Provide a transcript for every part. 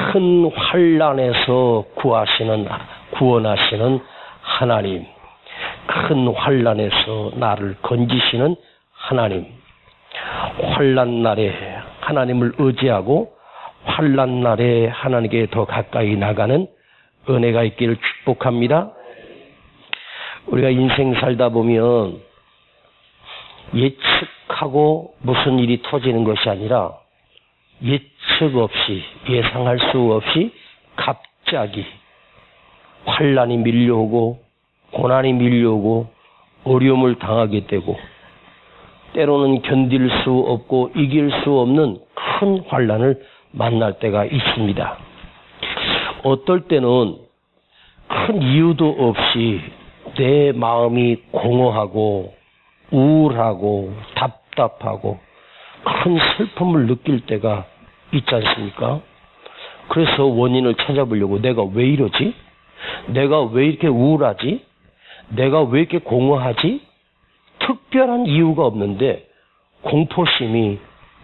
큰 환난에서 구원하시는 하나님, 큰 환난에서 나를 건지시는 하나님, 환난 날에 하나님을 의지하고 환난 날에 하나님께 더 가까이 나가는 은혜가 있기를 축복합니다. 우리가 인생 살다 보면 예측하고 무슨 일이 터지는 것이 아니라 예측 없이, 예상할 수 없이 갑자기 환난이 밀려오고 고난이 밀려오고 어려움을 당하게 되고 때로는 견딜 수 없고 이길 수 없는 큰 환난을 만날 때가 있습니다. 어떨 때는 큰 이유도 없이 내 마음이 공허하고 우울하고 답답하고 큰 슬픔을 느낄 때가 있지 않습니까? 그래서 원인을 찾아보려고 내가 왜 이러지? 내가 왜 이렇게 우울하지? 내가 왜 이렇게 공허하지? 특별한 이유가 없는데 공포심이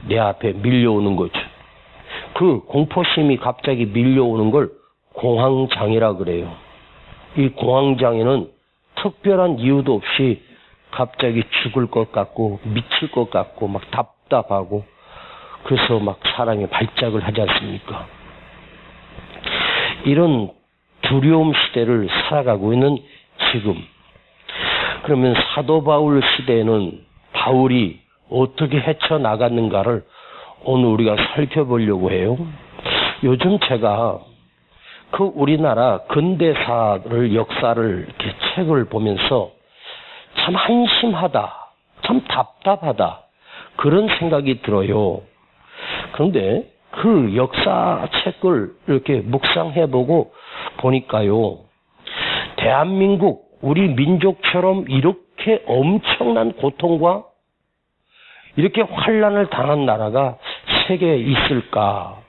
내 앞에 밀려오는 거죠. 그 공포심이 갑자기 밀려오는 걸 공황장애라 그래요. 이 공황장애는 특별한 이유도 없이 갑자기 죽을 것 같고 미칠 것 같고 막 답답하고 그래서 막 사람이 발작을 하지 않습니까? 이런 두려움 시대를 살아가고 있는 지금, 그러면 사도 바울 시대에는 바울이 어떻게 헤쳐나갔는가를 오늘 우리가 살펴보려고 해요. 요즘 제가 그 우리나라 근대사를, 역사를 이렇게 책을 보면서 참 한심하다, 참 답답하다, 그런 생각이 들어요. 그런데 그 역사책을 이렇게 묵상해보고 보니까요, 대한민국, 우리 민족처럼 이렇게 엄청난 고통과 이렇게 환난을 당한 나라가 세계에 있을까?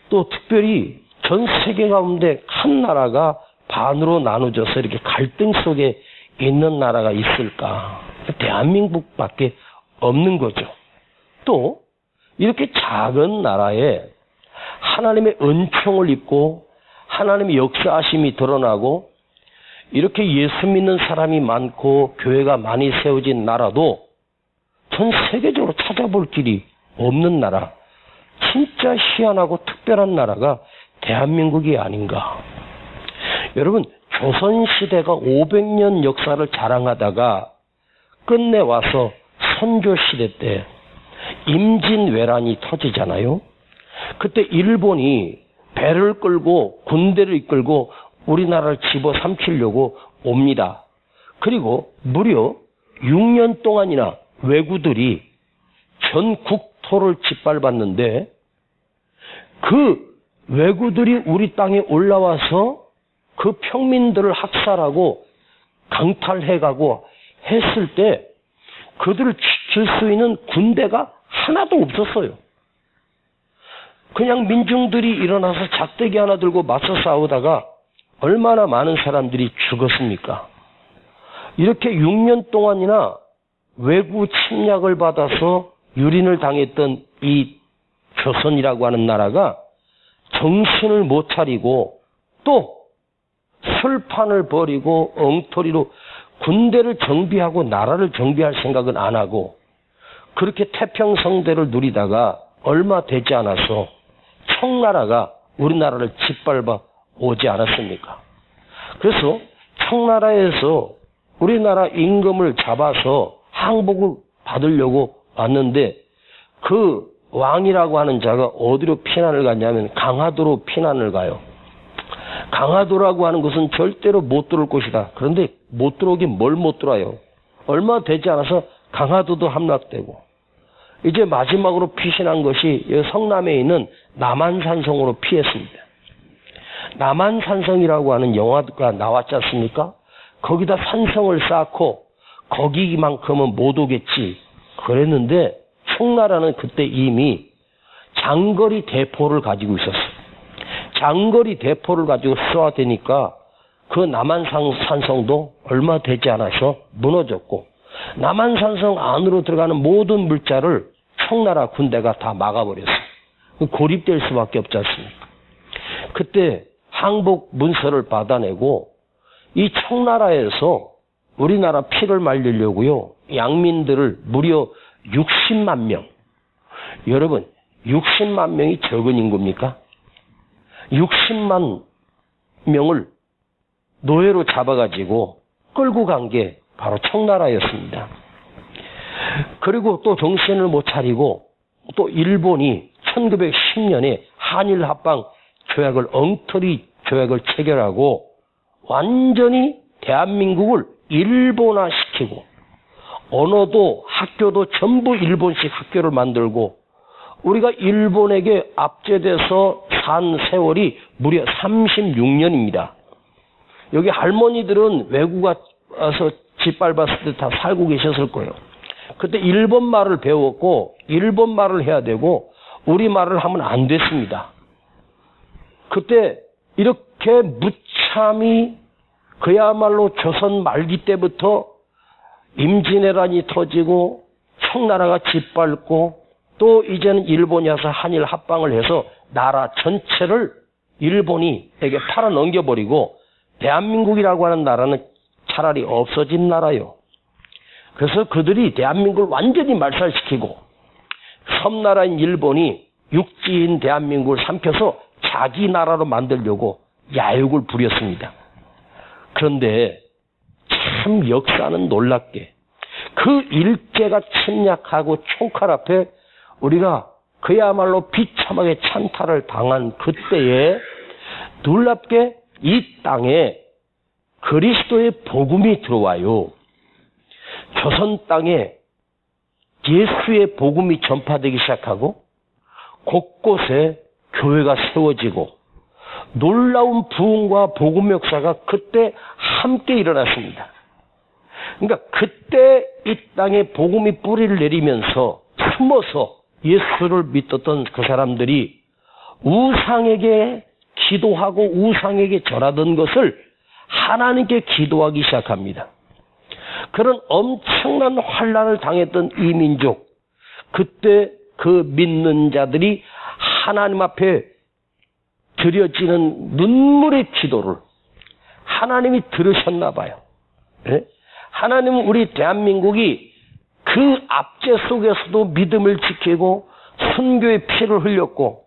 또 특별히 전 세계 가운데 한 나라가 반으로 나눠져서 이렇게 갈등 속에 있는 나라가 있을까? 대한민국밖에 없는 거죠. 또 이렇게 작은 나라에 하나님의 은총을 입고 하나님의 역사하심이 드러나고 이렇게 예수 믿는 사람이 많고 교회가 많이 세워진 나라도 전 세계적으로 찾아볼 길이 없는 나라, 진짜 희한하고 특별한 나라가 대한민국이 아닌가. 여러분, 조선시대가 500년 역사를 자랑하다가 끝내 와서 선조시대 때 임진왜란이 터지잖아요. 그때 일본이 배를 끌고 군대를 이끌고 우리나라를 집어삼키려고 옵니다. 그리고 무려 6년 동안이나 왜구들이 전 국토를 짓밟았는데 그 왜구들이 우리 땅에 올라와서 그 평민들을 학살하고 강탈해가고 했을 때 그들을 지킬 수 있는 군대가 하나도 없었어요. 그냥 민중들이 일어나서 작대기 하나 들고 맞서 싸우다가 얼마나 많은 사람들이 죽었습니까? 이렇게 6년 동안이나 외구 침략을 받아서 유린을 당했던 이 조선이라고 하는 나라가 정신을 못 차리고 또 술판을 벌이고 엉터리로 군대를 정비하고 나라를 정비할 생각은 안 하고 그렇게 태평성대를 누리다가 얼마 되지 않아서 청나라가 우리나라를 짓밟아 오지 않았습니까? 그래서 청나라에서 우리나라 임금을 잡아서 항복을 받으려고 왔는데 그 왕이라고 하는 자가 어디로 피난을 갔냐면 강화도로 피난을 가요. 강화도라고 하는 것은 절대로 못 들어올 곳이다. 그런데 못 들어오긴 뭘 못 들어와요. 얼마 되지 않아서 강화도도 함락되고 이제 마지막으로 피신한 것이 성남에 있는 남한산성으로 피했습니다. 남한산성이라고 하는 영화가 나왔지 않습니까? 거기다 산성을 쌓고 거기만큼은 못 오겠지 그랬는데 청나라는 그때 이미 장거리 대포를 가지고 있었어요. 장거리 대포를 가지고 쏘아대니까 그 남한산성도 얼마 되지 않아서 무너졌고 남한산성 안으로 들어가는 모든 물자를 청나라 군대가 다 막아버렸어요. 고립될 수밖에 없지 않습니까? 그때 항복 문서를 받아내고 이 청나라에서 우리나라 피를 말리려고요. 양민들을 무려 60만 명. 여러분 60만 명이 적은 인구입니까? 60만 명을 노예로 잡아가지고 끌고 간 게 바로 청나라였습니다. 그리고 또 정신을 못 차리고 또 일본이 1910년에 한일합방 조약을 엉터리 조약을 체결하고 완전히 대한민국을 일본화시키고 언어도 학교도 전부 일본식 학교를 만들고 우리가 일본에게 압제돼서 산 세월이 무려 36년입니다. 여기 할머니들은 외국 와서 짓밟았을 때 다 살고 계셨을 거예요. 그때 일본 말을 배웠고 일본 말을 해야 되고 우리 말을 하면 안 됐습니다. 그때 이렇게 무참히 그야말로 조선 말기 때부터 임진왜란이 터지고 청나라가 짓밟고 또 이제는 일본이 와서 한일 합방을 해서 나라 전체를 일본이에게 팔아 넘겨버리고 대한민국이라고 하는 나라는 차라리 없어진 나라요. 그래서 그들이 대한민국을 완전히 말살시키고 섬나라인 일본이 육지인 대한민국을 삼켜서 자기 나라로 만들려고 야욕을 부렸습니다. 그런데 참 역사는 놀랍게 그 일제가 침략하고 총칼 앞에 우리가 그야말로 비참하게 찬탈을 당한 그때에 놀랍게 이 땅에 그리스도의 복음이 들어와요. 조선 땅에 예수의 복음이 전파되기 시작하고 곳곳에 교회가 세워지고 놀라운 부흥과 복음 역사가 그때 함께 일어났습니다. 그러니까 그때 이 땅에 복음이 뿌리를 내리면서 숨어서 예수를 믿었던 그 사람들이 우상에게 기도하고 우상에게 절하던 것을 하나님께 기도하기 시작합니다. 그런 엄청난 환난을 당했던 이 민족, 그때 그 믿는 자들이 하나님 앞에 드려지는 눈물의 기도를 하나님이 들으셨나 봐요. 네? 하나님은 우리 대한민국이 그 압제 속에서도 믿음을 지키고 선교의 피를 흘렸고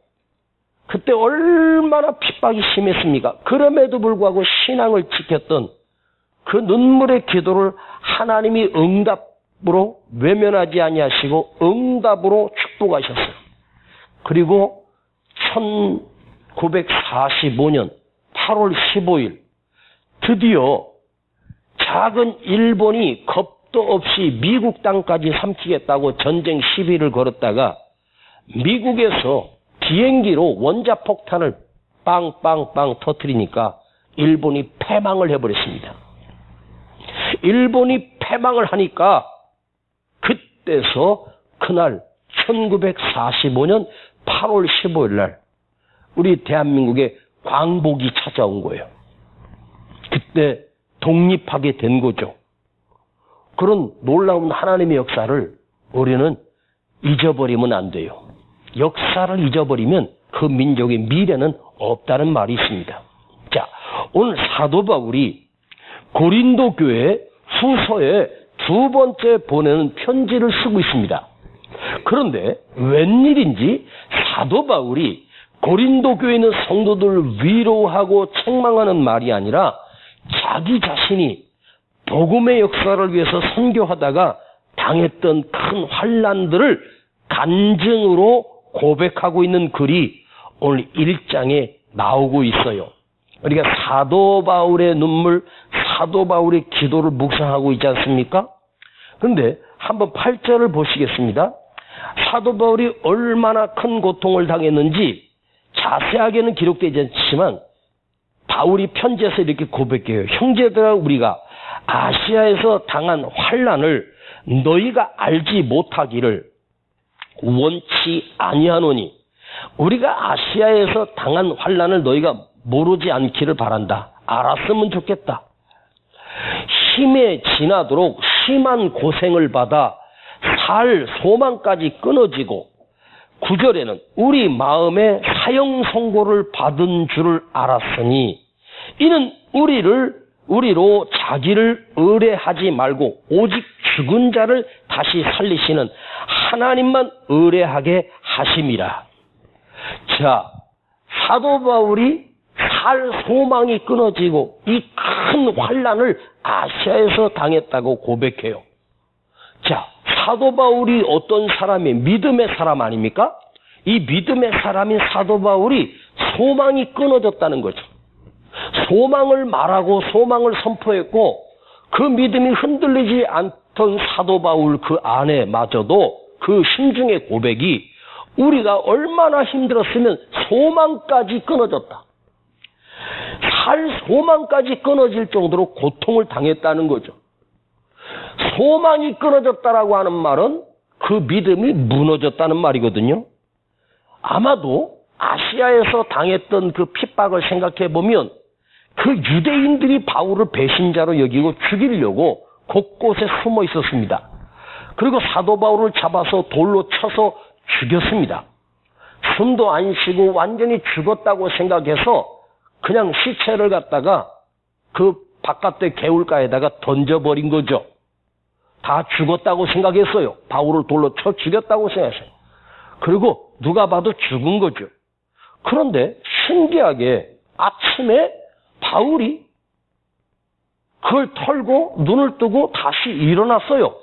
그때 얼마나 핍박이 심했습니까? 그럼에도 불구하고 신앙을 지켰던 그 눈물의 기도를 하나님이 응답으로 외면하지 아니하시고 응답으로 축복하셨어요. 그리고 1945년 8월 15일 드디어 작은 일본이 겁도 없이 미국 땅까지 삼키겠다고 전쟁 시비를 걸었다가 미국에서 비행기로 원자폭탄을 빵빵빵 터뜨리니까 일본이 패망을 해버렸습니다. 일본이 패망을 하니까 그때서 그날 1945년 8월 15일 날 우리 대한민국에 광복이 찾아온 거예요. 그때 독립하게 된 거죠. 그런 놀라운 하나님의 역사를 우리는 잊어버리면 안 돼요. 역사를 잊어버리면 그 민족의 미래는 없다는 말이 있습니다. 자, 오늘 사도 바울이 고린도 교회 후서에 두 번째 보내는 편지를 쓰고 있습니다. 그런데 웬일인지 사도 바울이 고린도 교회에 있는 성도들을 위로하고 책망하는 말이 아니라 자기 자신이 복음의 역사를 위해서 선교하다가 당했던 큰 환난들을 간증으로 고백하고 있는 글이 오늘 1장에 나오고 있어요. 우리가 사도 바울의 눈물, 사도 바울의 기도를 묵상하고 있지 않습니까? 그런데 한번 8절을 보시겠습니다. 사도 바울이 얼마나 큰 고통을 당했는지 자세하게는 기록되지 않지만 바울이 편지에서 이렇게 고백해요. 형제들아, 우리가 아시아에서 당한 환난을 너희가 알지 못하기를 원치 아니하노니 우리가 아시아에서 당한 환난을 너희가 모르지 않기를 바란다. 알았으면 좋겠다. 힘에 지나도록 심한 고생을 받아 살 소망까지 끊어지고 9절에는 우리 마음에 사형 선고를 받은 줄을 알았으니 이는 우리로 자기를 의뢰하지 말고 오직 죽은 자를 다시 살리시는 하나님만 의뢰하게 하심이라. 자, 사도 바울이 살 소망이 끊어지고 이 큰 환난을 아시아에서 당했다고 고백해요. 자, 사도 바울이 어떤 사람이 믿음의 사람 아닙니까? 이 믿음의 사람인 사도 바울이 소망이 끊어졌다는 거죠. 소망을 말하고 소망을 선포했고 그 믿음이 흔들리지 않던 사도 바울 그 안에마저도 그 심중의 고백이 우리가 얼마나 힘들었으면 소망까지 끊어졌다. 살 소망까지 끊어질 정도로 고통을 당했다는 거죠. 소망이 끊어졌다라고 하는 말은 그 믿음이 무너졌다는 말이거든요. 아마도 아시아에서 당했던 그 핍박을 생각해 보면 그 유대인들이 바울을 배신자로 여기고 죽이려고 곳곳에 숨어 있었습니다. 그리고 사도 바울을 잡아서 돌로 쳐서 죽였습니다. 숨도 안 쉬고 완전히 죽었다고 생각해서 그냥 시체를 갖다가 그 바깥에 개울가에다가 던져버린 거죠. 다 죽었다고 생각했어요. 바울을 돌로 쳐 죽였다고 생각했어요. 그리고 누가 봐도 죽은 거죠. 그런데 신기하게 아침에 바울이 그걸 털고 눈을 뜨고 다시 일어났어요.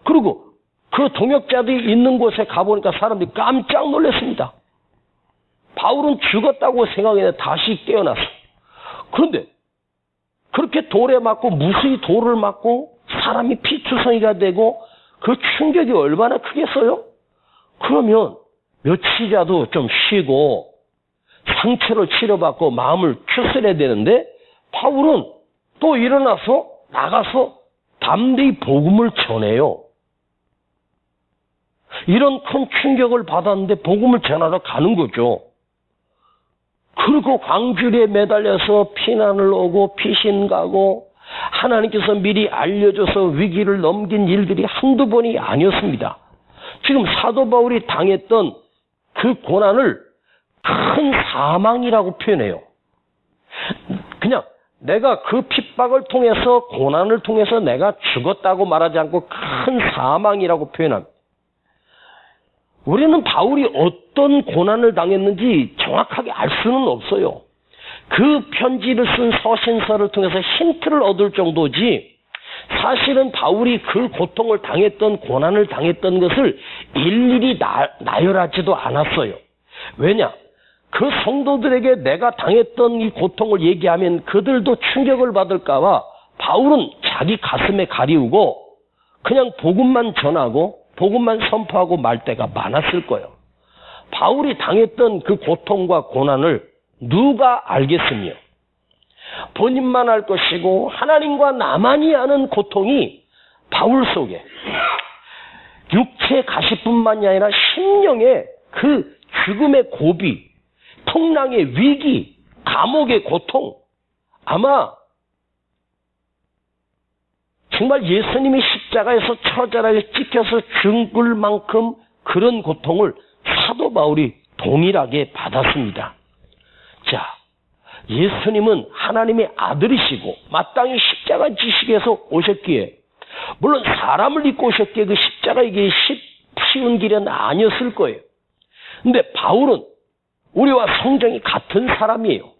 그리고 그 동역자들이 있는 곳에 가보니까 사람들이 깜짝 놀랐습니다. 바울은 죽었다고 생각했는데 다시 깨어났어요. 그런데 그렇게 돌에 맞고 무수히 돌을 맞고 사람이 피투성이가 되고 그 충격이 얼마나 크겠어요? 그러면 며칠이라도 좀 쉬고 상처를 치료받고 마음을 추스려야 되는데 바울은 또 일어나서 나가서 담대히 복음을 전해요. 이런 큰 충격을 받았는데 복음을 전하러 가는 거죠. 그리고 광주리에 매달려서 피난을 오고 피신 가고 하나님께서 미리 알려줘서 위기를 넘긴 일들이 한두 번이 아니었습니다. 지금 사도 바울이 당했던 그 고난을 큰 사망이라고 표현해요. 그냥 내가 그 핍박을 통해서 고난을 통해서 내가 죽었다고 말하지 않고 큰 사망이라고 표현합니다. 우리는 바울이 어떤 고난을 당했는지 정확하게 알 수는 없어요. 그 편지를 쓴 서신서를 통해서 힌트를 얻을 정도지 사실은 바울이 그 고통을 당했던 고난을 당했던 것을 일일이 나열하지도 않았어요. 왜냐? 그 성도들에게 내가 당했던 이 고통을 얘기하면 그들도 충격을 받을까 봐 바울은 자기 가슴에 가리우고 그냥 복음만 전하고 복음만 선포하고 말 때가 많았을 거예요. 바울이 당했던 그 고통과 고난을 누가 알겠으며 본인만 알 것이고 하나님과 나만이 아는 고통이 바울 속에 육체의 가시뿐만이 아니라 심령의 그 죽음의 고비, 풍랑의 위기, 감옥의 고통, 아마 정말 예수님이 십자가에서 처절하게 찍혀서 죽을 만큼 그런 고통을 사도 바울이 동일하게 받았습니다. 자, 예수님은 하나님의 아들이시고 마땅히 십자가 지식에서 오셨기에 물론 사람을 입고 오셨기에 그 십자가 이게 쉬운 길은 아니었을 거예요. 근데 바울은 우리와 성정이 같은 사람이에요.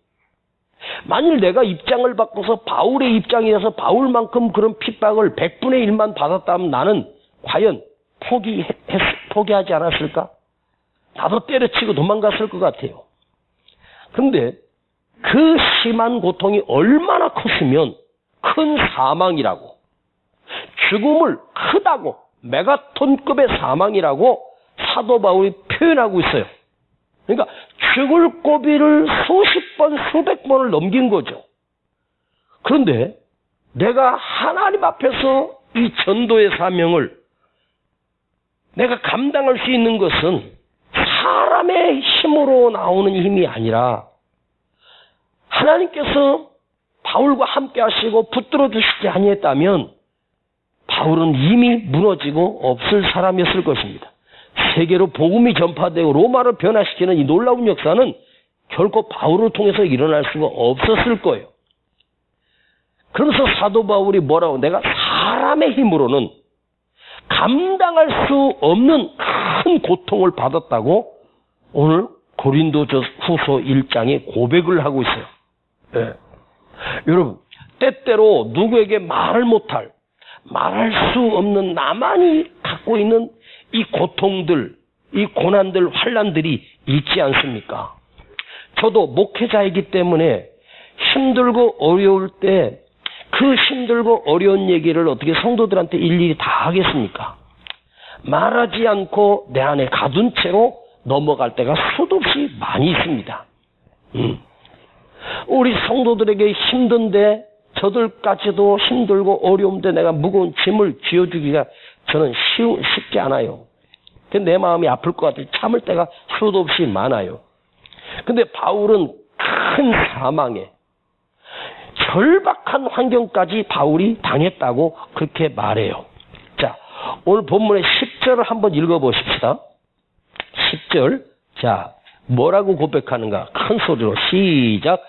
만일 내가 입장을 바꿔서 바울의 입장이어서 바울만큼 그런 핍박을 100분의 1만 받았다면 나는 과연 포기하지 않았을까? 나도 때려치고 도망갔을 것 같아요. 그런데 그 심한 고통이 얼마나 컸으면 큰 사망이라고, 죽음을 크다고, 메가톤급의 사망이라고 사도 바울이 표현하고 있어요. 그러니까 죽을 고비를 수십 번, 수백 번을 넘긴 거죠. 그런데 내가 하나님 앞에서 이 전도의 사명을 내가 감당할 수 있는 것은 사람의 힘으로 나오는 힘이 아니라 하나님께서 바울과 함께 하시고 붙들어 주시지 아니했다면 바울은 이미 무너지고 없을 사람이었을 것입니다. 세계로 복음이 전파되고 로마를 변화시키는 이 놀라운 역사는 결코 바울을 통해서 일어날 수가 없었을 거예요. 그러면서 사도 바울이 뭐라고, 내가 사람의 힘으로는 감당할 수 없는 큰 고통을 받았다고 오늘 고린도후서 1장에 고백을 하고 있어요. 네. 여러분, 때때로 누구에게 말할 수 없는 나만이 갖고 있는 이 고통들, 이 고난들, 환난들이 있지 않습니까? 저도 목회자이기 때문에 힘들고 어려울 때 그 힘들고 어려운 얘기를 어떻게 성도들한테 일일이 다 하겠습니까? 말하지 않고 내 안에 가둔 채로 넘어갈 때가 수도 없이 많이 있습니다. 우리 성도들에게 힘든데 저들까지도 힘들고 어려운데 내가 무거운 짐을 쥐어주기가 저는 쉽지 않아요. 내 마음이 아플 것 같아서 참을 때가 수도 없이 많아요. 근데 바울은 큰 사망에 절박한 환경까지 바울이 당했다고 그렇게 말해요. 자, 오늘 본문의 10절을 한번 읽어보십시다. 10절. 자, 뭐라고 고백하는가? 큰 소리로 시작.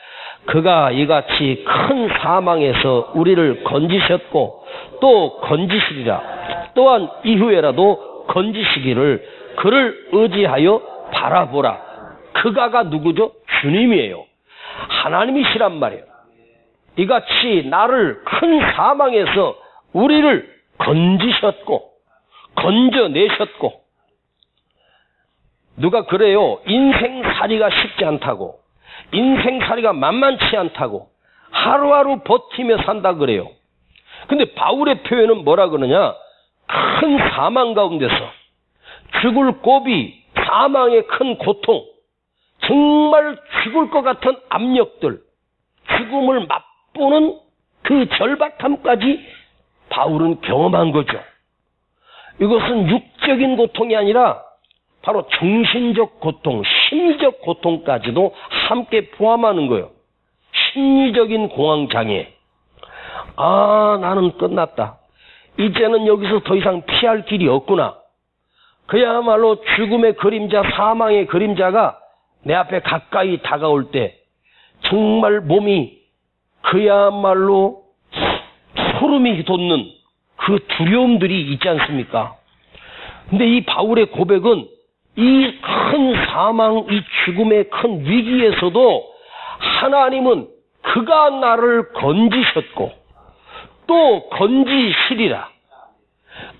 그가 이같이 큰 사망에서 우리를 건지셨고 또 건지시리라. 또한 이후에라도 건지시기를 그를 의지하여 바라보라. 그가가 누구죠? 주님이에요. 하나님이시란 말이에요. 이같이 나를 큰 사망에서 우리를 건지셨고 건져내셨고, 누가 그래요. 인생살이가 쉽지 않다고, 인생살이가 만만치 않다고 하루하루 버티며 산다 그래요. 근데 바울의 표현은 뭐라 그러냐? 큰 사망 가운데서 죽을 고비, 사망의 큰 고통, 정말 죽을 것 같은 압력들, 죽음을 맛보는 그 절박함까지 바울은 경험한 거죠. 이것은 육적인 고통이 아니라 바로 정신적 고통, 심리적 고통까지도 함께 포함하는 거예요. 심리적인 공황장애. 아, 나는 끝났다. 이제는 여기서 더 이상 피할 길이 없구나. 그야말로 죽음의 그림자, 사망의 그림자가 내 앞에 가까이 다가올 때 정말 몸이 그야말로 소름이 돋는 그 두려움들이 있지 않습니까? 근데 이 바울의 고백은 이 큰 사망, 이 죽음의 큰 위기에서도 하나님은 그가 나를 건지셨고 또 건지시리라.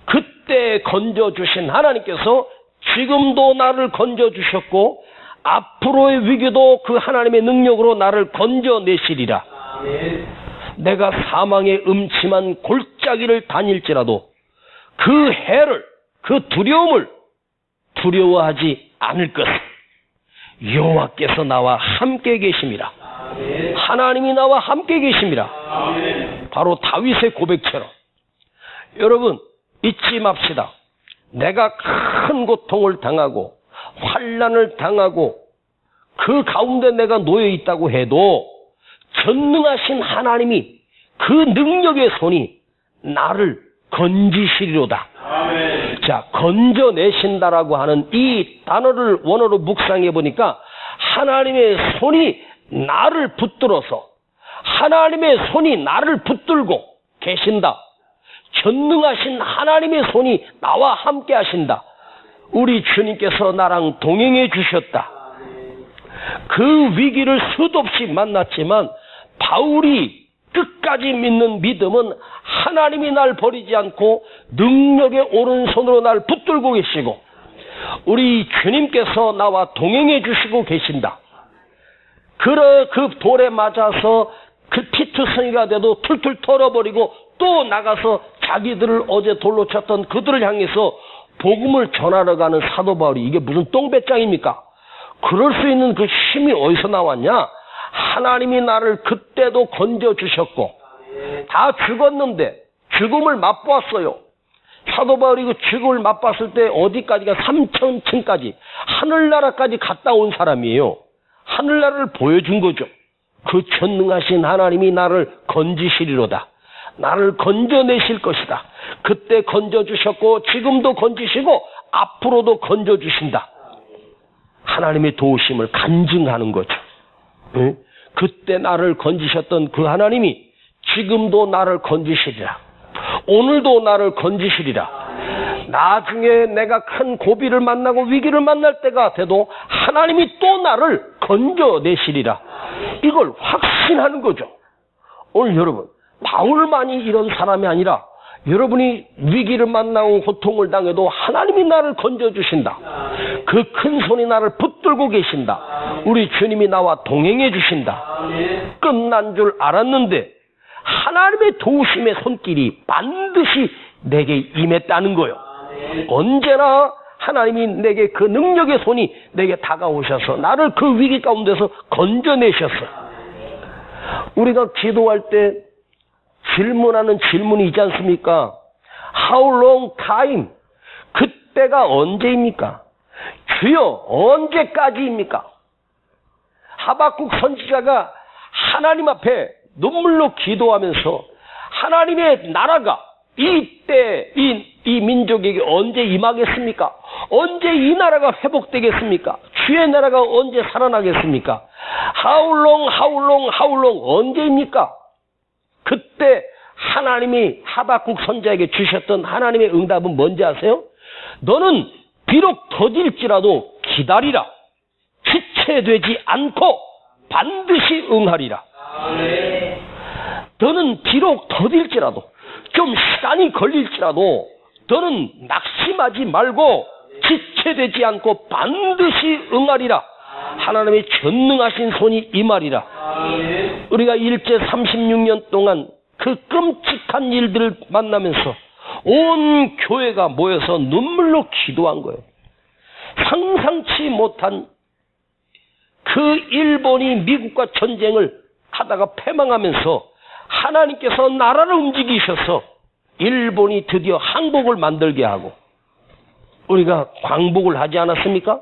그때 건져주신 하나님께서 지금도 나를 건져주셨고 앞으로의 위기도 그 하나님의 능력으로 나를 건져내시리라. 내가 사망의 음침한 골짜기를 다닐지라도 그 해를, 그 두려움을 두려워하지 않을 것을 여호와께서 나와 함께 계심이라. 하나님이 나와 함께 계심이라. 바로 다윗의 고백처럼. 여러분, 잊지 맙시다. 내가 큰 고통을 당하고 환난을 당하고 그 가운데 내가 놓여 있다고 해도 전능하신 하나님이 그 능력의 손이 나를 건지시리로다. 아멘. 자, 건져내신다라고 하는 이 단어를 원어로 묵상해 보니까 하나님의 손이 나를 붙들어서, 하나님의 손이 나를 붙들고 계신다. 전능하신 하나님의 손이 나와 함께 하신다. 우리 주님께서 나랑 동행해 주셨다. 그 위기를 수도 없이 만났지만 바울이 끝까지 믿는 믿음은 하나님이 날 버리지 않고 능력의 오른손으로 날 붙들고 계시고 우리 주님께서 나와 동행해 주시고 계신다. 그 돌에 맞아서 그 피투성이가 돼도 툴툴 털어버리고 또 나가서 자기들을 어제 돌로 쳤던 그들을 향해서 복음을 전하러 가는 사도 바울이 이게 무슨 똥배짱입니까? 그럴 수 있는 그 힘이 어디서 나왔냐? 하나님이 나를 그때도 건져주셨고 다 죽었는데 죽음을 맛보았어요. 사도 바울이 그 죽음을 맛봤을 때 어디까지가 3000층까지 하늘나라까지 갔다 온 사람이에요. 하늘나라를 보여준 거죠. 그 전능하신 하나님이 나를 건지시리로다. 나를 건져내실 것이다. 그때 건져주셨고 지금도 건지시고 앞으로도 건져주신다. 하나님의 도우심을 간증하는 거죠. 그때 나를 건지셨던 그 하나님이 지금도 나를 건지시리라. 오늘도 나를 건지시리라. 나중에 내가 큰 고비를 만나고 위기를 만날 때가 돼도 하나님이 또 나를 건져내시리라. 이걸 확신하는 거죠. 오늘 여러분, 바울만이 이런 사람이 아니라 여러분이 위기를 만나고 고통을 당해도 하나님이 나를 건져주신다. 그 큰 손이 나를 붙들고 계신다. 우리 주님이 나와 동행해 주신다. 끝난 줄 알았는데 하나님의 도우심의 손길이 반드시 내게 임했다는 거예요. 언제나 하나님이 내게 그 능력의 손이 내게 다가오셔서 나를 그 위기 가운데서 건져내셨어요. 우리가 기도할 때 질문하는 질문이 있지 않습니까? How long time? 그때가 언제입니까? 주여 언제까지입니까? 하박국 선지자가 하나님 앞에 눈물로 기도하면서 하나님의 나라가 이때 이 민족에게 언제 임하겠습니까? 언제 이 나라가 회복되겠습니까? 주의 나라가 언제 살아나겠습니까? How long 언제입니까? 그때 하나님이 하박국 선지자에게 주셨던 하나님의 응답은 뭔지 아세요? 너는 비록 더딜지라도 기다리라. 지체되지 않고 반드시 응하리라. 너는 비록 더딜지라도 좀 시간이 걸릴지라도 너는 낙심하지 말고 지체되지 않고 반드시 응하리라. 하나님의 전능하신 손이 임하리라. 우리가 일제 36년 동안 그 끔찍한 일들을 만나면서 온 교회가 모여서 눈물로 기도한 거예요. 상상치 못한 그 일본이 미국과 전쟁을 하다가 패망하면서 하나님께서 나라를 움직이셔서 일본이 드디어 항복을 만들게 하고 우리가 광복을 하지 않았습니까?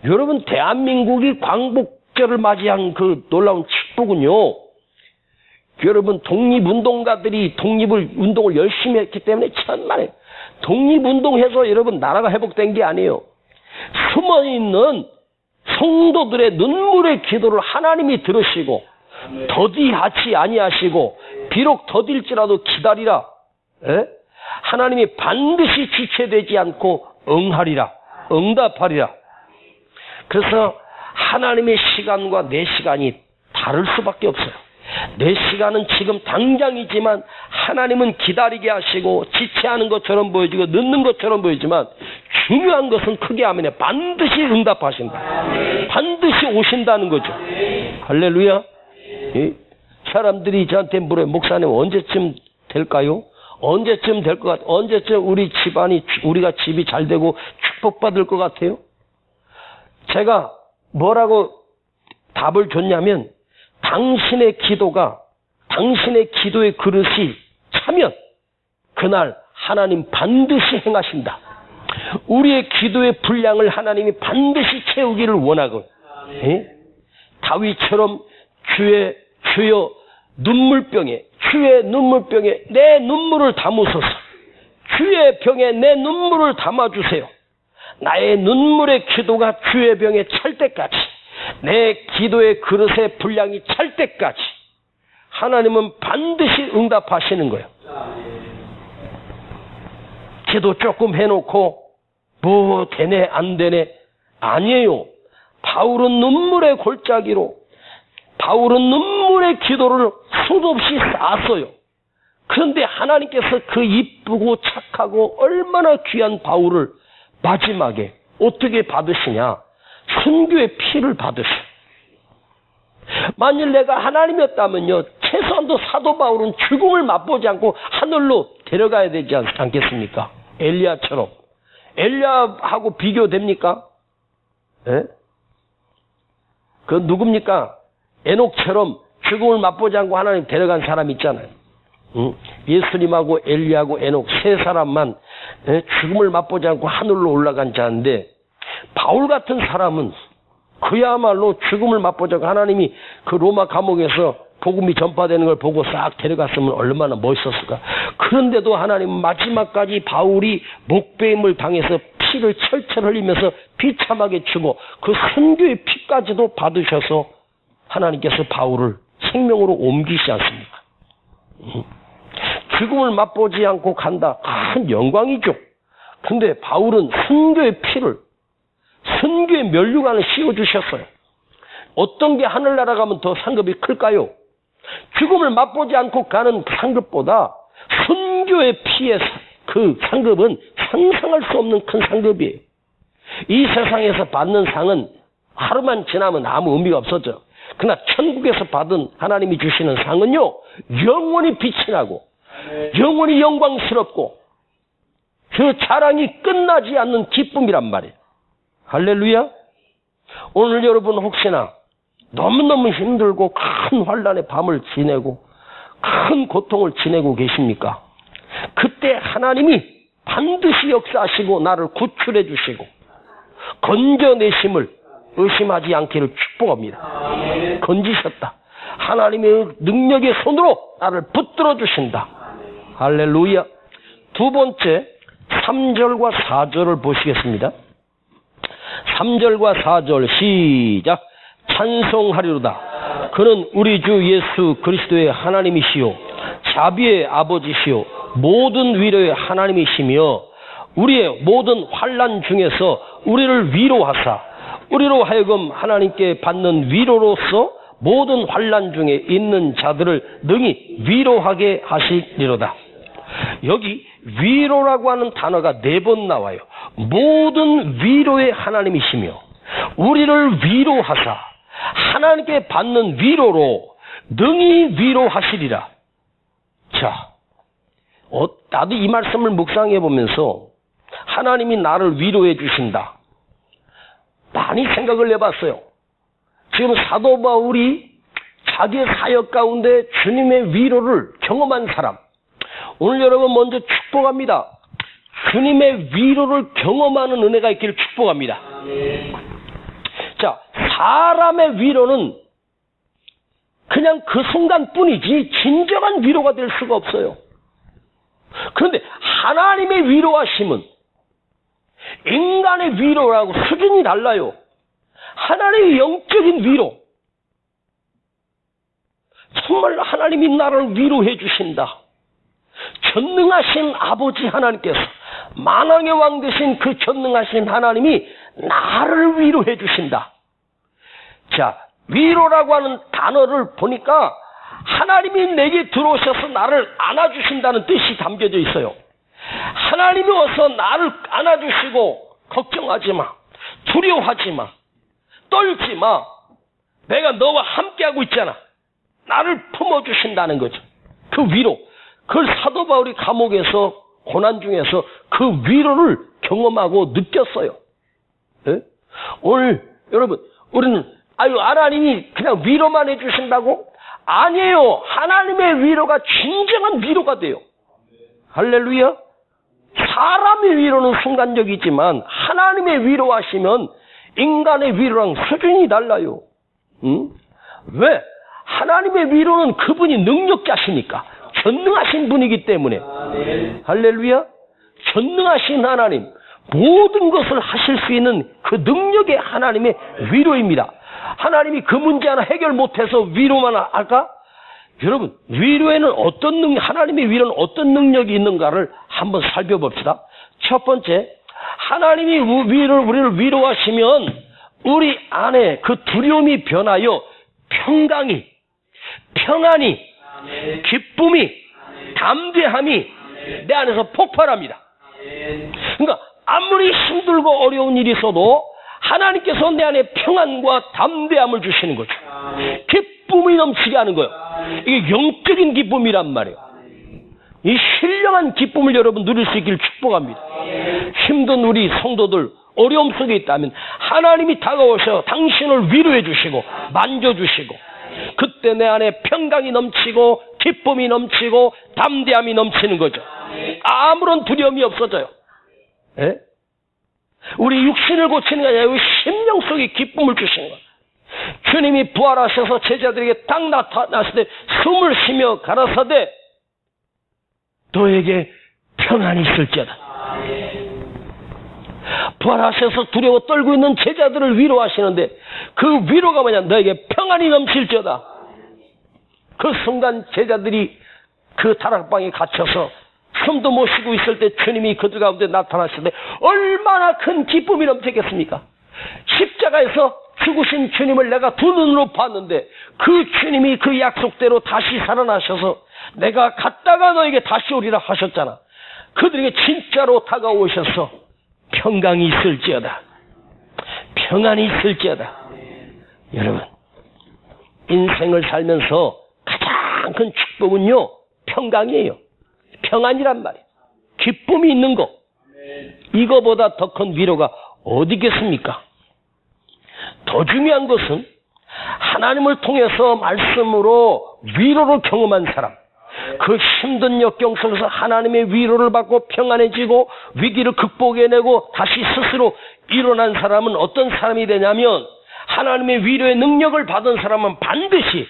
여러분, 대한민국이 광복절을 맞이한 그 놀라운 축복은요, 여러분, 독립운동가들이 운동을 열심히 했기 때문에 천만에 독립운동해서 여러분 나라가 회복된 게 아니에요. 숨어있는 성도들의 눈물의 기도를 하나님이 들으시고 더디하지 아니하시고 비록 더딜지라도 기다리라. 하나님이 반드시 지체되지 않고 응하리라. 응답하리라. 그래서 하나님의 시간과 내 시간이 다를 수밖에 없어요. 내 시간은 지금 당장이지만 하나님은 기다리게 하시고 지체하는 것처럼 보여지고 늦는 것처럼 보이지만 중요한 것은 크게 하면 반드시 응답하신다. 반드시 오신다는 거죠. 할렐루야. 사람들이 저한테 물어요. 목사님 언제쯤 될까요? 언제쯤 될 것 같아요? 언제쯤 우리가 집이 잘 되고 축복받을 것 같아요? 제가 뭐라고 답을 줬냐면 당신의 기도의 그릇이 차면 그날 하나님 반드시 행하신다. 우리의 기도의 분량을 하나님이 반드시 채우기를 원하고 다윗처럼 주여 주의 눈물병에 내 눈물을 담으소서. 주의 병에 내 눈물을 담아주세요. 나의 눈물의 기도가 주의 병에 찰 때까지, 내 기도의 그릇의 분량이 찰 때까지 하나님은 반드시 응답하시는 거예요. 기도 조금 해놓고 뭐 되네 안 되네 아니에요. 바울은 눈물의 기도를 수도 없이 쌓았어요. 그런데 하나님께서 그 이쁘고 착하고 얼마나 귀한 바울을 마지막에 어떻게 받으시냐? 순교의 피를 받으셔. 만일 내가 하나님이었다면요, 최소한도 사도 바울은 죽음을 맛보지 않고 하늘로 데려가야 되지 않겠습니까? 엘리야처럼. 엘리야하고 비교됩니까? 그 누굽니까? 에녹처럼 죽음을 맛보지 않고 하나님 데려간 사람 있잖아요. 예수님하고 엘리야하고 에녹 세 사람만 죽음을 맛보지 않고 하늘로 올라간 자인데, 바울 같은 사람은 그야말로 죽음을 맛보지 않고 하나님이 그 로마 감옥에서 복음이 전파되는 걸 보고 싹 데려갔으면 얼마나 멋있었을까. 그런데도 하나님은 마지막까지 바울이 목배임을 당해서 피를 철철 흘리면서 비참하게 주고 그 선교의 피까지도 받으셔서 하나님께서 바울을 생명으로 옮기시지 않습니까? 죽음을 맛보지 않고 간다. 큰 영광이죠. 근데 바울은 선교의 피를, 선교의 면류관을 씌워주셨어요. 어떤 게 하늘나라 가면 더 상급이 클까요? 죽음을 맛보지 않고 가는 상급보다 선교의 피의 그 상급은 상상할 수 없는 큰 상급이에요. 이 세상에서 받는 상은 하루만 지나면 아무 의미가 없어져. 그러나 천국에서 받은 하나님이 주시는 상은요, 영원히 빛이 나고 영원히 영광스럽고 그 자랑이 끝나지 않는 기쁨이란 말이에요. 할렐루야. 오늘 여러분 혹시나 너무너무 힘들고 큰 환난의 밤을 지내고 큰 고통을 지내고 계십니까? 그때 하나님이 반드시 역사하시고 나를 구출해 주시고 건져내심을 의심하지 않기를 축복합니다. 건지셨다. 하나님의 능력의 손으로 나를 붙들어 주신다. 할렐루야. 두 번째 3절과 4절을 보시겠습니다. 3절과 4절 시작. 찬송하리로다. 그는 우리 주 예수 그리스도의 하나님이시요 자비의 아버지시요 모든 위로의 하나님이시며 우리의 모든 환난 중에서 우리를 위로하사 우리로 하여금 하나님께 받는 위로로서 모든 환난 중에 있는 자들을 능히 위로하게 하시리로다. 여기 위로라고 하는 단어가 4번 나와요. 모든 위로의 하나님이시며 우리를 위로하사 하나님께 받는 위로로 능히 위로하시리라. 자, 나도 이 말씀을 묵상해 보면서 하나님이 나를 위로해 주신다. 많이 생각을 해봤어요. 지금 사도 바울이 자기의 사역 가운데 주님의 위로를 경험한 사람. 오늘 여러분 먼저 축복합니다. 주님의 위로를 경험하는 은혜가 있기를 축복합니다. 자, 사람의 위로는 그냥 그 순간뿐이지 진정한 위로가 될 수가 없어요. 그런데 하나님의 위로하심은 인간의 위로라고 수준이 달라요. 하나님의 영적인 위로. 정말 하나님이 나를 위로해 주신다. 전능하신 아버지 하나님께서 만왕의 왕 되신 그 전능하신 하나님이 나를 위로해 주신다. 자, 위로라고 하는 단어를 보니까 하나님이 내게 들어오셔서 나를 안아주신다는 뜻이 담겨져 있어요. 하나님이 와서 나를 안아주시고 걱정하지 마, 두려워하지 마, 떨지 마. 내가 너와 함께하고 있잖아. 나를 품어주신다는 거죠. 그 위로. 그걸 사도 바울이 감옥에서 고난 중에서 그 위로를 경험하고 느꼈어요. 네? 오늘 여러분 우리는 하나님이 그냥 위로만 해주신다고? 아니에요. 하나님의 위로가 진정한 위로가 돼요. 할렐루야. 사람의 위로는 순간적이지만 하나님의 위로하시면 인간의 위로랑 수준이 달라요. 왜? 하나님의 위로는 그분이 능력자시니까 전능하신 분이기 때문에. 할렐루야. 전능하신 하나님, 모든 것을 하실 수 있는 그 능력의 하나님의 위로입니다. 하나님이 그 문제 하나 해결 못해서 위로만 할까? 여러분, 위로에는 어떤 하나님의 위로는 어떤 능력이 있는가를 한번 살펴봅시다. 첫 번째, 하나님이 우리를 위로하시면 우리 안에 그 두려움이 변하여 평안이, 기쁨이, 담대함이 내 안에서 폭발합니다. 그러니까 아무리 힘들고 어려운 일이 있어도 하나님께서 내 안에 평안과 담대함을 주시는 거죠. 기쁨이 넘치게 하는 거예요. 이게 영적인 기쁨이란 말이에요. 이 신령한 기쁨을 여러분 누릴 수 있기를 축복합니다. 힘든 우리 성도들 어려움 속에 있다면 하나님이 다가오셔 당신을 위로해 주시고 만져주시고 그때 내 안에 평강이 넘치고 기쁨이 넘치고 담대함이 넘치는 거죠. 아무런 두려움이 없어져요. 예? 우리 육신을 고치는 게 아니라 심령 속에 기쁨을 주시는 거예요. 주님이 부활하셔서 제자들에게 딱 나타났을 때 숨을 쉬며 가라사대 너에게 평안이 있을지어다. 부활하셔서 두려워 떨고 있는 제자들을 위로하시는데 그 위로가 뭐냐? 너에게 평안이 넘칠지어다. 그 순간 제자들이 그 다락방에 갇혀서 숨도 못 쉬고 있을 때 주님이 그들 가운데 나타나실 때 얼마나 큰 기쁨이 넘치겠습니까? 십자가에서 죽으신 주님을 내가 두 눈으로 봤는데 그 주님이 그 약속대로 다시 살아나셔서 내가 갔다가 너에게 다시 오리라 하셨잖아. 그들에게 진짜로 다가오셔서 평강이 있을지어다. 평안이 있을지어다. 여러분, 인생을 살면서 가장 큰 축복은요, 평강이에요. 평안이란 말이에요. 기쁨이 있는 거. 이거보다 더 큰 위로가 어디겠습니까? 더 중요한 것은 하나님을 통해서 말씀으로 위로를 경험한 사람, 그 힘든 역경 속에서 하나님의 위로를 받고 평안해지고 위기를 극복해내고 다시 스스로 일어난 사람은 어떤 사람이 되냐면, 하나님의 위로의 능력을 받은 사람은 반드시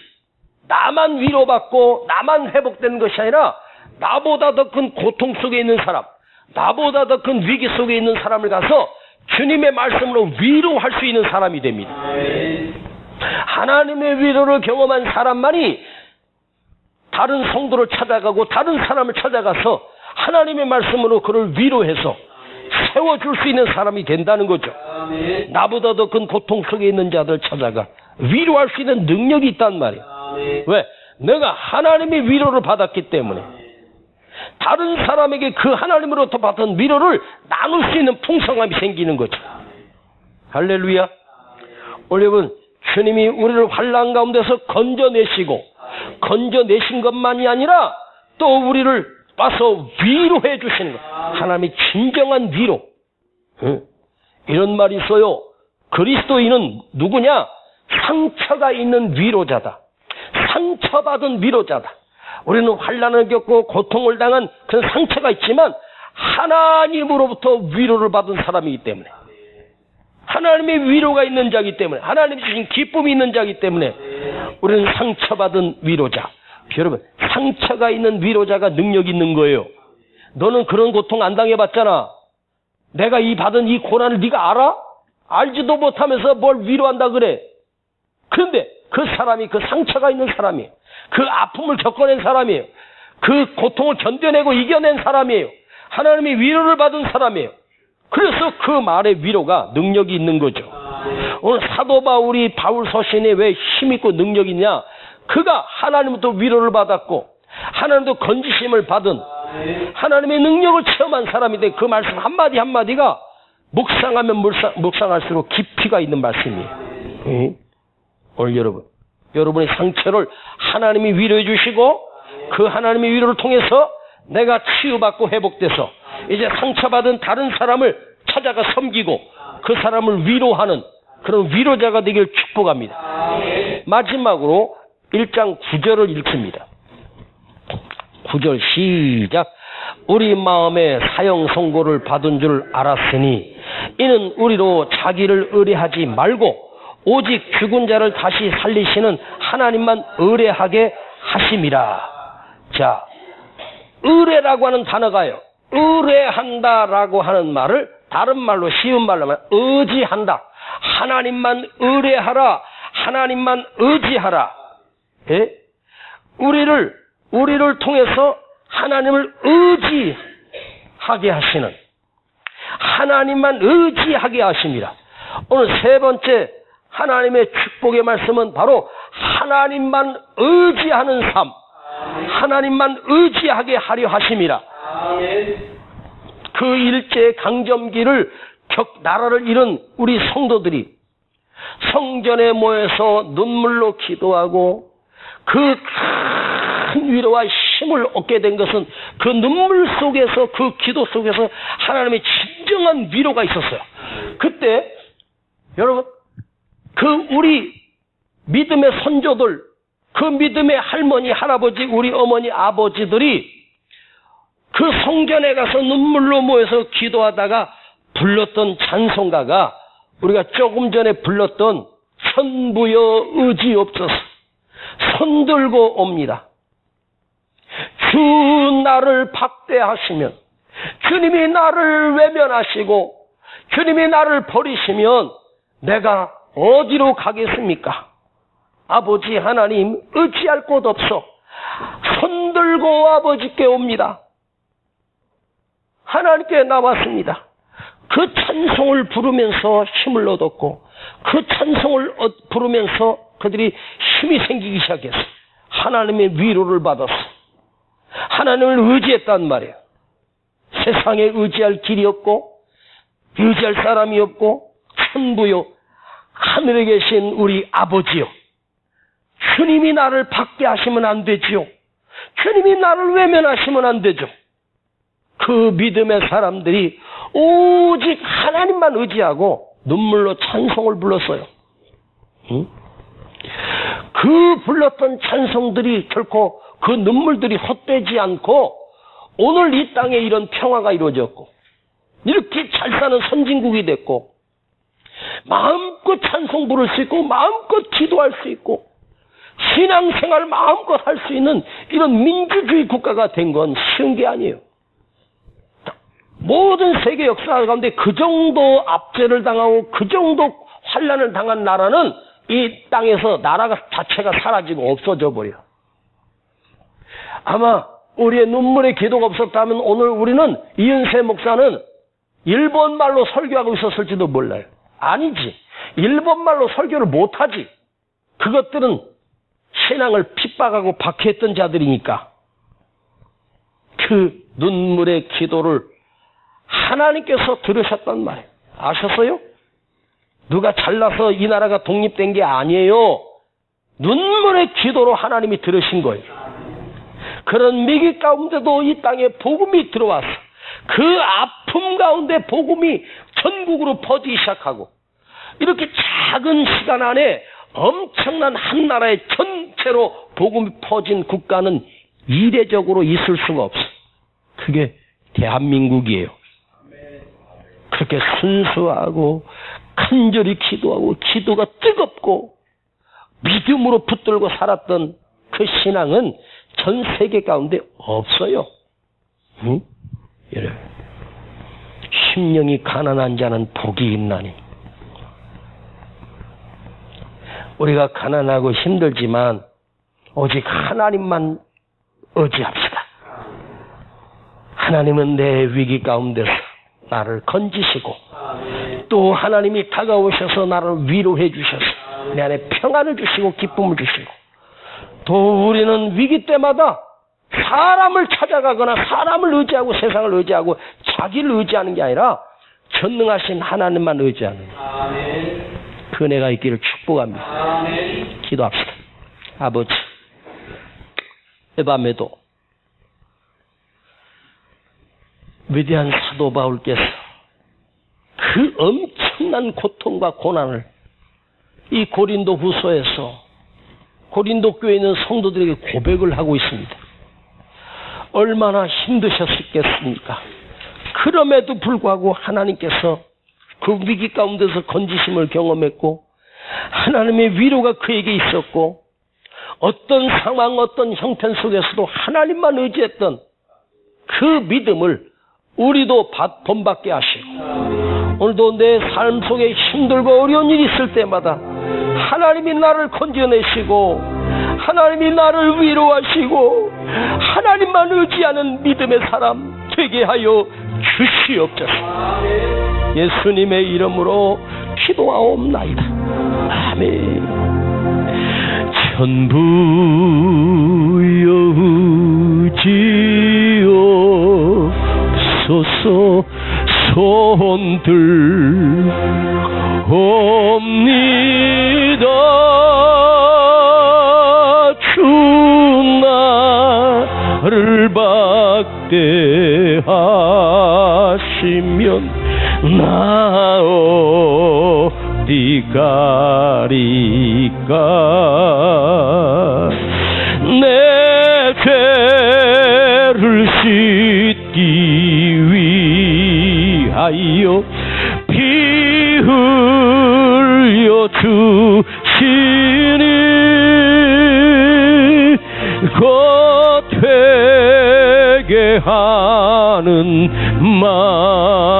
나만 위로받고 나만 회복되는 것이 아니라 나보다 더 큰 고통 속에 있는 사람, 나보다 더 큰 위기 속에 있는 사람을 가서 주님의 말씀으로 위로할 수 있는 사람이 됩니다. 하나님의 위로를 경험한 사람만이 다른 성도를 찾아가고 다른 사람을 찾아가서 하나님의 말씀으로 그를 위로해서 세워줄 수 있는 사람이 된다는 거죠. 나보다 더 큰 고통 속에 있는 자들 찾아가 위로할 수 있는 능력이 있단 말이에요. 왜? 내가 하나님의 위로를 받았기 때문에 다른 사람에게 그 하나님으로부터 받은 위로를 나눌 수 있는 풍성함이 생기는 거죠. 할렐루야. 여러분, 주님이 우리를 환난 가운데서 건져내신 것만이 아니라 또 우리를 와서 위로해 주시는 것. 하나님의 진정한 위로. 이런 말이 있어요. 그리스도인은 누구냐? 상처가 있는 위로자다. 상처받은 위로자다. 우리는 환난을 겪고 고통을 당한 그런 상처가 있지만 하나님으로부터 위로를 받은 사람이기 때문에, 하나님의 위로가 있는 자이기 때문에, 하나님이 주신 기쁨이 있는 자이기 때문에 우리는 상처받은 위로자. 여러분, 상처가 있는 위로자가 능력 있는 거예요. 너는 그런 고통 안 당해봤잖아. 내가 받은 이 고난을 네가 알아? 알지도 못하면서 뭘 위로한다 그래. 그런데 그 사람이 그 상처가 있는 사람이에요. 그 아픔을 겪어낸 사람이에요. 그 고통을 견뎌내고 이겨낸 사람이에요. 하나님의 위로를 받은 사람이에요. 그래서 그 말의 위로가 능력이 있는 거죠. 오늘 사도 바울 서신에 왜 힘있고 능력이 있냐? 그가 하나님부터 위로를 받았고 하나님도 건지심을 받은 하나님의 능력을 체험한 사람인데 그 말씀 한마디 한마디가 묵상하면 묵상할수록 깊이가 있는 말씀이에요. 오늘 여러분의 상처를 하나님이 위로해 주시고 그 하나님의 위로를 통해서 내가 치유받고 회복돼서 이제 상처받은 다른 사람을 찾아가 섬기고 그 사람을 위로하는 그런 위로자가 되길 축복합니다. 마지막으로 1장 9절을 읽습니다. 9절 시작. 우리 마음에 사형 선고를 받은 줄 알았으니 이는 우리로 자기를 의뢰하지 말고 오직 죽은 자를 다시 살리시는 하나님만 의뢰하게 하심이라. 자, 의뢰라고 하는 단어가요, 의뢰한다라고 하는 말을 다른 말로 쉬운 말로 하면 의지한다. 하나님만 의뢰하라. 하나님만 의지하라. 예? 우리를 통해서 하나님을 의지하게 하시는, 하나님만 의지하게 하십니다. 오늘 세 번째 하나님의 축복의 말씀은 바로 하나님만 의지하는 삶, 하나님만 의지하게 하려 하심이라. 그 일제 강점기를 나라를 잃은 우리 성도들이 성전에 모여서 눈물로 기도하고 그 큰 위로와 힘을 얻게 된 것은 그 눈물 속에서, 그 기도 속에서 하나님의 진정한 위로가 있었어요. 그때 여러분, 그 우리 믿음의 선조들, 그 믿음의 할머니, 할아버지, 우리 어머니, 아버지들이 그 성전에 가서 눈물로 모여서 기도하다가 불렀던 찬송가가 우리가 조금 전에 불렀던 천부여 의지옵소서, 손들고 옵니다. 주 나를 박대하시면, 주님이 나를 외면하시고 주님이 나를 버리시면 내가 어디로 가겠습니까? 아버지 하나님, 의지할 곳 없어 손들고 아버지께 옵니다. 하나님께 나왔습니다. 그 찬송을 부르면서 힘을 얻었고, 그 찬송을 부르면서 그들이 힘이 생기기 시작했어. 하나님의 위로를 받았어. 하나님을 의지했단 말이에요. 세상에 의지할 길이 없고, 의지할 사람이 없고, 천부요, 하늘에 계신 우리 아버지요, 주님이 나를 받게 하시면 안 되지요. 주님이 나를 외면하시면 안 되죠. 그 믿음의 사람들이 오직 하나님만 의지하고 눈물로 찬송을 불렀어요. 응? 그 불렀던 찬송들이 결코 그 눈물들이 헛되지 않고 오늘 이 땅에 이런 평화가 이루어졌고, 이렇게 잘 사는 선진국이 됐고, 마음껏 찬송 부를 수 있고, 마음껏 기도할 수 있고, 신앙생활 마음껏 할 수 있는 이런 민주주의 국가가 된 건 쉬운 게 아니에요. 모든 세계 역사 가운데 그 정도 압제를 당하고 그 정도 환난을 당한 나라는 이 땅에서 나라가 자체가 사라지고 없어져 버려. 아마 우리의 눈물의 기도가 없었다면 오늘 우리는 이은세 목사는 일본말로 설교하고 있었을지도 몰라요. 아니지. 일본말로 설교를 못하지. 그것들은 신앙을 핍박하고 박해했던 자들이니까. 그 눈물의 기도를 하나님께서 들으셨단 말이에요. 아셨어요? 누가 잘나서 이 나라가 독립된 게 아니에요. 눈물의 기도로 하나님이 들으신 거예요. 그런 위기 가운데도 이 땅에 복음이 들어왔어. 그 아픔 가운데 복음이 전국으로 퍼지기 시작하고, 이렇게 작은 시간 안에 엄청난 한 나라의 전체로 복음이 퍼진 국가는 이례적으로 있을 수가 없어. 그게 대한민국이에요. 그렇게 순수하고 간절히 기도하고 기도가 뜨겁고 믿음으로 붙들고 살았던 그 신앙은 전 세계 가운데 없어요. 응? 여러분, 심령이 가난한 자는 복이 있나니. 우리가 가난하고 힘들지만 오직 하나님만 의지합시다. 하나님은 내 위기 가운데서 나를 건지시고, 또 하나님이 다가오셔서 나를 위로해 주셔서 내 안에 평안을 주시고 기쁨을 주시고, 또 우리는 위기 때마다 사람을 찾아가거나 사람을 의지하고 세상을 의지하고 자기를 의지하는 게 아니라 전능하신 하나님만 의지하는 그 은혜가 있기를 축복합니다. 기도합시다. 아버지, 이 밤에도 위대한 사도 바울께서 그 엄청난 고통과 고난을 이 고린도 후서에서 고린도 교회에 있는 성도들에게 고백을 하고 있습니다. 얼마나 힘드셨겠습니까? 그럼에도 불구하고 하나님께서 그 위기 가운데서 건지심을 경험했고, 하나님의 위로가 그에게 있었고, 어떤 상황, 어떤 형편 속에서도 하나님만 의지했던 그 믿음을 우리도 본받게 하시고, 오늘도 내 삶 속에 힘들고 어려운 일이 있을 때마다 하나님이 나를 건져내시고 하나님이 나를 위로하시고 하나님만 의지하는 믿음의 사람 되게 하여 주시옵소서. 예수님의 이름으로 기도하옵나이다. 아멘. 천부여 의지옵소서. 손들 옵니다. 주 나를 박대하시면 나 어디 가리까. 내 죄를 씻기 위하여 피 흘려 주시니 곧 되게 하는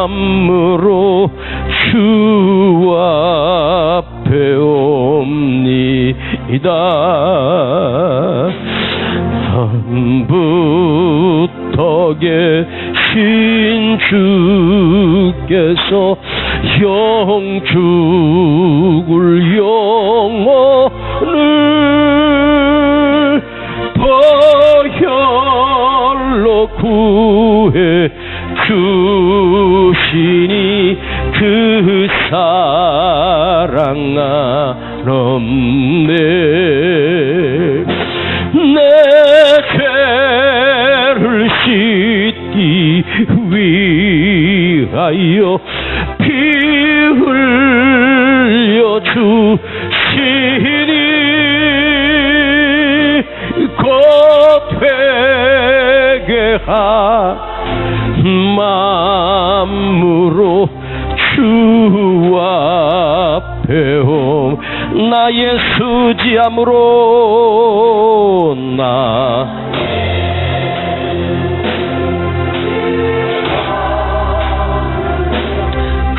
마음으로 주 앞에 옵니다. 처음부터 계신 주께서 영죽을 영혼을 보혈로 구해 주시니 그 사랑 한없네. 내 죄를 씻기 위하여 피 흘려 주시니 곧 회개한 마음으로 주 앞에 옴. 나의 수지함으로 나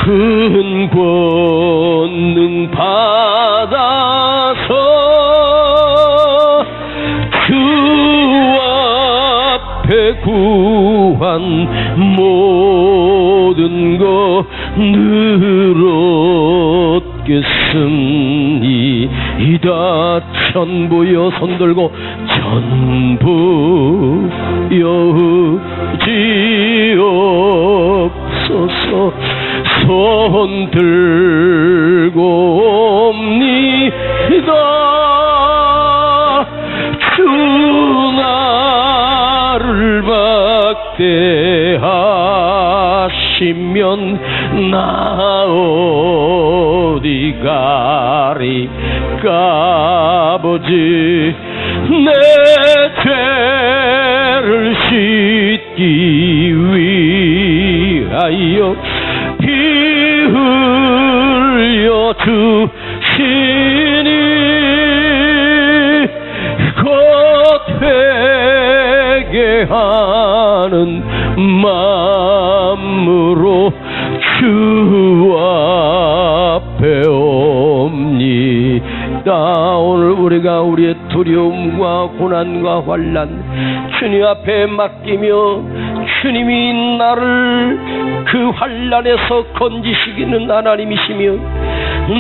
큰 권능 받아서 주 앞에 구한 모든 것 늘 얻겠습니다. 전부여 손들고 전부여 의지옵소서. 손 들고 옵니다. 주 나를 박대하시면 나 어디 가리까. 아버지 내 죄를 씻기 위하여 피 흘려 주시니 곧 회개하는 마음으로 주 앞에 옵니다. 오늘 우리가 우리의 두려움과 고난과 환난 주님 앞에 맡기며 주님이 나를 그 환난에서 건지시기는 하나님이시며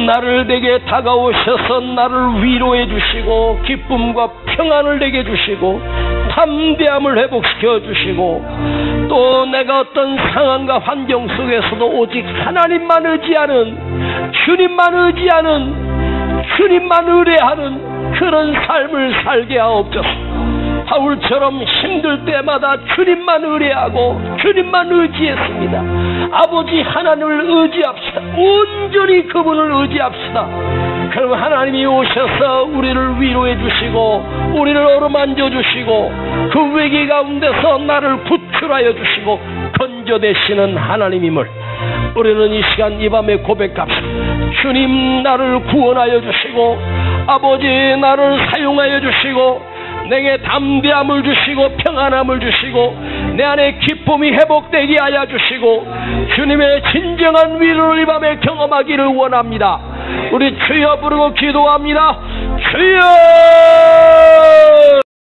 나를 내게 다가오셔서 나를 위로해 주시고 기쁨과 평안을 내게 주시고 담대함을 회복시켜 주시고 또 내가 어떤 상황과 환경 속에서도 오직 하나님만 의지하는 주님만 의지하는 주님만 의뢰하는 그런 삶을 살게 하옵소서. 바울처럼 힘들 때마다 주님만 의뢰하고 주님만 의지했습니다. 아버지 하나님을 의지합시다. 온전히 그분을 의지합시다. 그럼 하나님이 오셔서 우리를 위로해 주시고 우리를 어루만져 주시고 그 위기 가운데서 나를 구출하여 주시고 건져내시는 하나님임을 우리는 이 시간 이 밤에 고백합시다. 주님 나를 구원하여 주시고 아버지 나를 사용하여 주시고 내게 담대함을 주시고 평안함을 주시고 내 안에 기쁨이 회복되게 하여 주시고 주님의 진정한 위로를 이 밤에 경험하기를 원합니다. 우리 주여 부르고 기도합니다. 주여!